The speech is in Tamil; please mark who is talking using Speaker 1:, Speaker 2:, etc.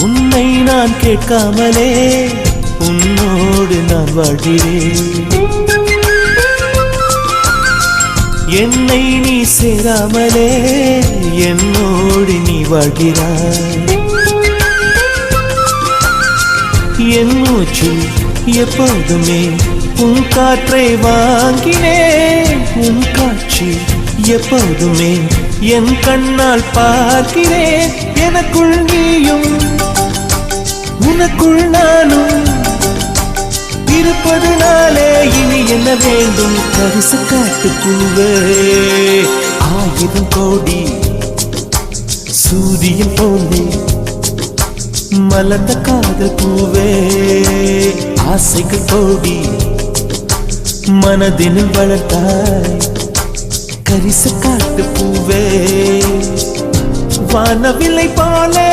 Speaker 1: உன்னை நான் கேட்காமலே உன்னோடு நான் வாழ்கிறேன். என்னை நீ சேராமலே என்னோடு நீ வாழ்கிறாய். என் மூச்சில் எப்போதுமே உன் காற்றை வாங்கினேன். உன் காட்சி எப்போதுமே என் கண்ணால் பார்க்கிறேன். எனக்குள் நீயும் உனக்குள் நானும் இருப்பதுனாலே இனி என்ன வேண்டும்? பரிசு காட்டு பூவே, 1000 கோடி சூரியன் போலே மலர்ந்த காதல் பூவே, ஆசைகள் கோடி மனதினில் வளர்த்தாய். கரிச காட்டு பூவே, வானவில்லை போலே